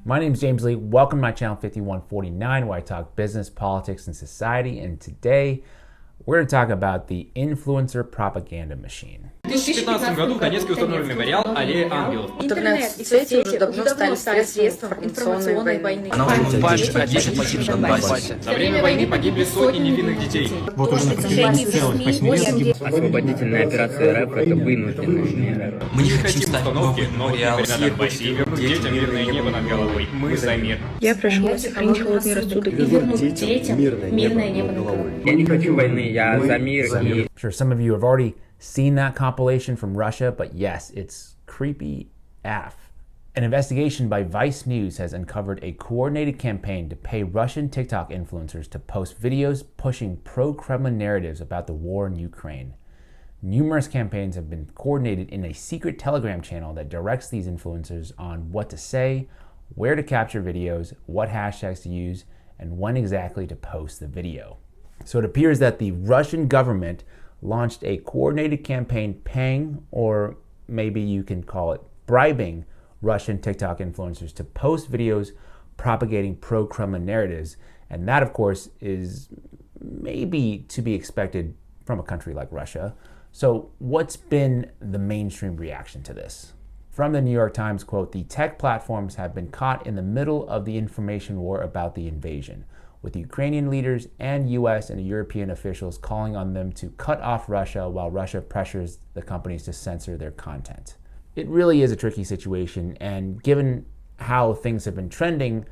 My name is James Lee. Welcome to my channel 5149, where I talk business, politics, and society. And today, we're going to talk about the influencer propaganda machine. В 2015 году в Донецке установлен мемориал «Аллея ангелов». Интернет и сети уже давно стали средством информационной войны. Она уже больше 10 погибших в Донбассе. За время войны погибли сотни невинных детей. Вот уже на протяжении целых 8 лет. Освободительная операция РФ – это вынужденная мера. Мы не хотим установки новых мемориалов на Донбассе и вернуть детям мирное небо над головой. Мы за мир. Я прошу сохранить холодный рассудок и вернуть детям мирное небо над головой. Я не хочу войны, я за мир и... I'm sure some of you have already seen that compilation from Russia, but yes, it's creepy AF. An investigation by Vice News has uncovered a coordinated campaign to pay Russian TikTok influencers to post videos pushing pro-Kremlin narratives about the war in Ukraine. Numerous campaigns have been coordinated in a secret Telegram channel that directs these influencers on what to say, where to capture videos, what hashtags to use, and when exactly to post the video. So it appears that the Russian government launched a coordinated campaign paying, or maybe you can call it bribing, Russian TikTok influencers to post videos propagating pro-Kremlin narratives. And that, of course, is maybe to be expected from a country like Russia. So what's been the mainstream reaction to this? From the New York Times, quote, "The tech platforms have been caught in the middle of the information war about the invasion, with Ukrainian leaders and US and European officials calling on them to cut off Russia while Russia pressures the companies to censor their content." It really is a tricky situation, and given how things have been trending,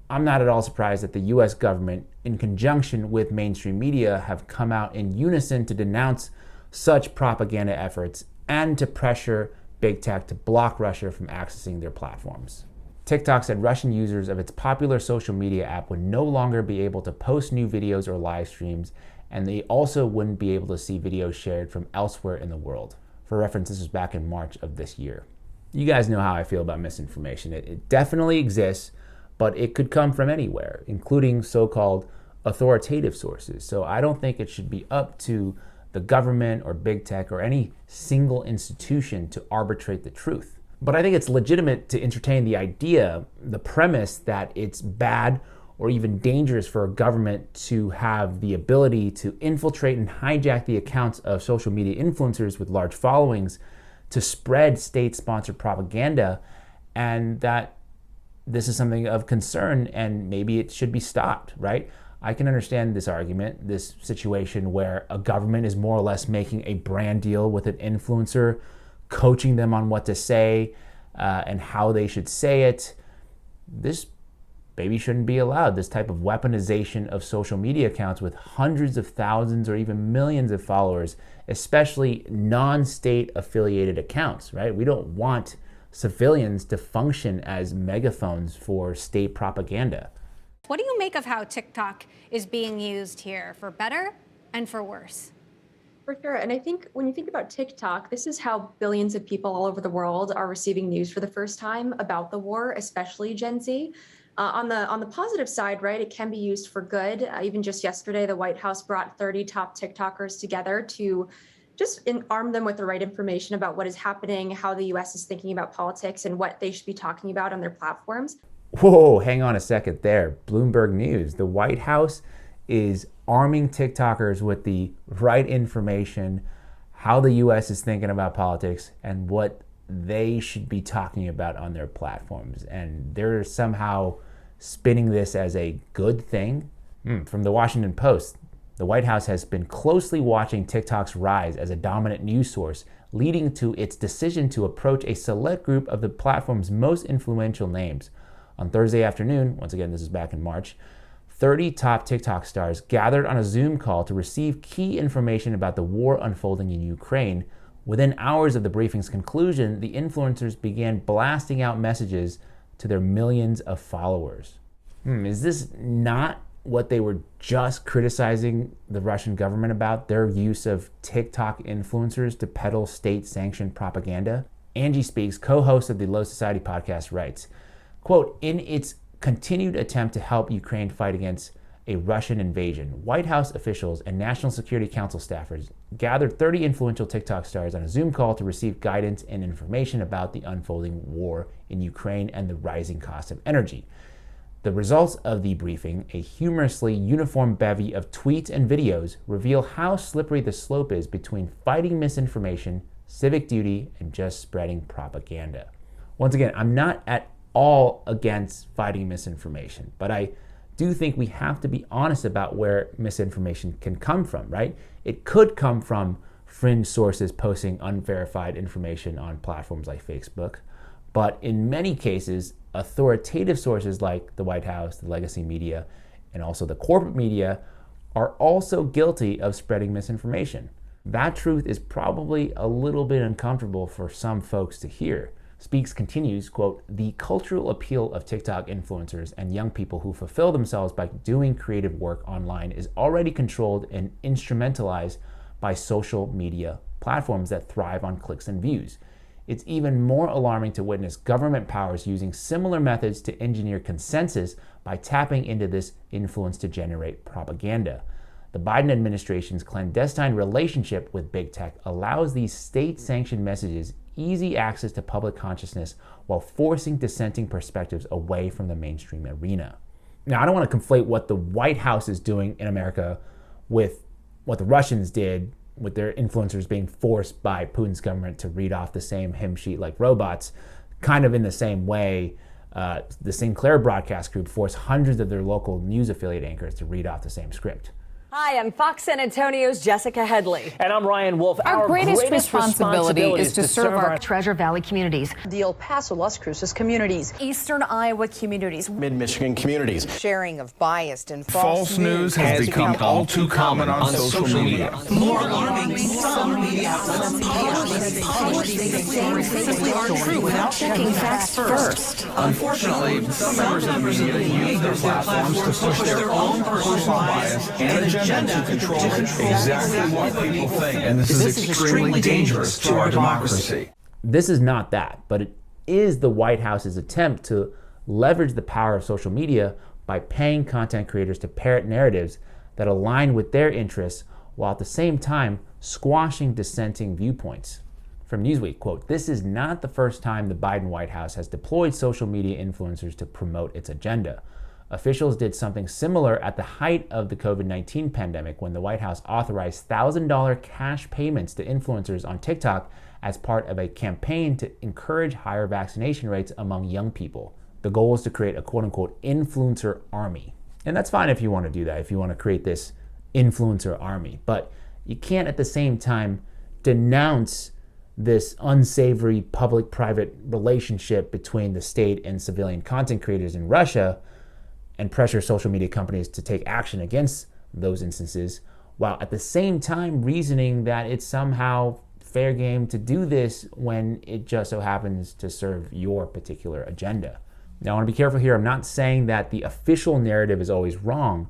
I'm not at all surprised that the US government, in conjunction with mainstream media, have come out in unison to denounce such propaganda efforts and to pressure big tech to block Russia from accessing their platforms. TikTok said Russian users of its popular social media app would no longer be able to post new videos or live streams, and they also wouldn't be able to see videos shared from elsewhere in the world. For reference, this was back in March of this year. You guys know how I feel about misinformation. It definitely exists, but it could come from anywhere, including so-called authoritative sources. So I don't think it should be up to the government or big tech or any single institution to arbitrate the truth. But I think it's legitimate to entertain the idea, the premise that it's bad or even dangerous for a government to have the ability to infiltrate and hijack the accounts of social media influencers with large followings to spread state-sponsored propaganda, and that this is something of concern and maybe it should be stopped, right? I can understand this argument, this situation where a government is more or less making a brand deal with an influencer, coaching them on what to say and how they should say it. This maybe shouldn't be allowed, this type of weaponization of social media accounts with hundreds of thousands or even millions of followers, especially non-state affiliated accounts, right? We don't want civilians to function as megaphones for state propaganda. What do you make of how TikTok is being used here for better and for worse? For sure. And I think when you think about TikTok, this is how billions of people all over the world are receiving news for the first time about the war, especially Gen Z. On the positive side, right, it can be used for good. Even just yesterday, the White House brought 30 top TikTokers together to just arm them with the right information about what is happening, how the US is thinking about politics, and what they should be talking about on their platforms. Whoa, hang on a second there. Bloomberg News. The White House is arming TikTokers with the right information, how the US is thinking about politics, and what they should be talking about on their platforms. And they're somehow spinning this as a good thing. From the Washington Post, the White House has been closely watching TikTok's rise as a dominant news source, leading to its decision to approach a select group of the platform's most influential names. On Thursday afternoon, once again, this is back in March, 30 top TikTok stars gathered on a Zoom call to receive key information about the war unfolding in Ukraine. Within hours of the briefing's conclusion, the influencers began blasting out messages to their millions of followers. Is this not what they were just criticizing the Russian government about, their use of TikTok influencers to peddle state-sanctioned propaganda? Angie Speaks, co-host of the Low Society podcast, writes, quote, "In its continued attempt to help Ukraine fight against a Russian invasion, White House officials and National Security Council staffers gathered 30 influential TikTok stars on a Zoom call to receive guidance and information about the unfolding war in Ukraine and the rising cost of energy. The results of the briefing, a humorously uniform bevy of tweets and videos, reveal how slippery the slope is between fighting misinformation, civic duty, and just spreading propaganda. Once again, I'm not at all against fighting misinformation, but I do think we have to be honest about where misinformation can come from, right? It could come from fringe sources posting unverified information on platforms like Facebook, but in many cases, authoritative sources like the White House, the legacy media, and also the corporate media are also guilty of spreading misinformation. That truth is probably a little bit uncomfortable for some folks to hear. Speaks continues, quote, "The cultural appeal of TikTok influencers and young people who fulfill themselves by doing creative work online is already controlled and instrumentalized by social media platforms that thrive on clicks and views. It's even more alarming to witness government powers using similar methods to engineer consensus by tapping into this influence to generate propaganda. The Biden administration's clandestine relationship with big tech allows these state-sanctioned messages easy access to public consciousness while forcing dissenting perspectives away from the mainstream arena." Now, I don't want to conflate what the White House is doing in America with what the Russians did with their influencers being forced by Putin's government to read off the same hymn sheet like robots, kind of in the same way the Sinclair broadcast group forced hundreds of their local news affiliate anchors to read off the same script. Hi, I'm Fox San Antonio's Jessica Headley. And I'm Ryan Wolf. Our greatest responsibility is to serve our Treasure Valley communities, the El Paso, Las Cruces communities, Eastern Iowa communities, Mid-Michigan communities. sharing of biased and false news has become all too common on social media. More alarming, some media outlets publish things simply aren't true without checking facts first. Unfortunately, some members of the media use their platforms to push their own personal bias and agenda to control exactly what people think. And this is extremely dangerous to our democracy. This is not that, but it is the White House's attempt to leverage the power of social media by paying content creators to parrot narratives that align with their interests while at the same time squashing dissenting viewpoints. From Newsweek, quote, "This is not the first time the Biden White House has deployed social media influencers to promote its agenda. Officials did something similar at the height of the COVID-19 pandemic when the White House authorized $1,000 cash payments to influencers on TikTok as part of a campaign to encourage higher vaccination rates among young people. The goal is to create a quote-unquote influencer army." And that's fine if you want to do that, if you want to create this influencer army. But you can't at the same time denounce this unsavory public-private relationship between the state and civilian content creators in Russia and pressure social media companies to take action against those instances, while at the same time reasoning that it's somehow fair game to do this when it just so happens to serve your particular agenda. Now, I want to be careful here. I'm not saying that the official narrative is always wrong,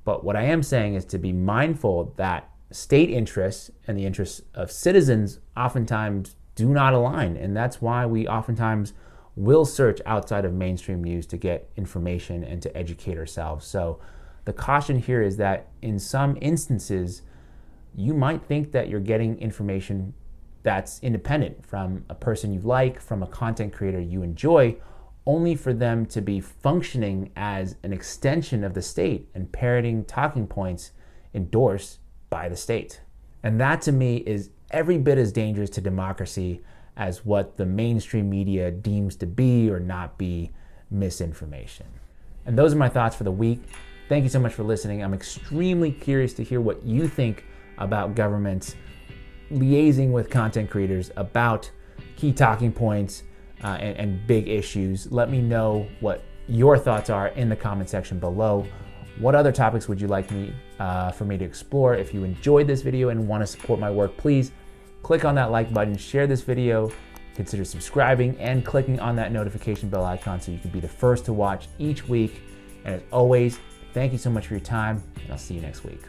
but what I am saying is to be mindful that state interests and the interests of citizens oftentimes do not align, and that's why we oftentimes will search outside of mainstream news to get information and to educate ourselves. So the caution here is that in some instances, you might think that you're getting information that's independent from a person you like, from a content creator you enjoy, only for them to be functioning as an extension of the state and parroting talking points endorsed by the state. And that to me is every bit as dangerous to democracy as what the mainstream media deems to be or not be misinformation. And those are my thoughts for the week. Thank you so much for listening. I'm extremely curious to hear what you think about governments liaising with content creators about key talking points and big issues. Let me know what your thoughts are in the comment section below. What other topics would you like for me to explore? If you enjoyed this video and want to support my work, please click on that like button, share this video, consider subscribing and clicking on that notification bell icon so you can be the first to watch each week. And as always, thank you so much for your time, and I'll see you next week.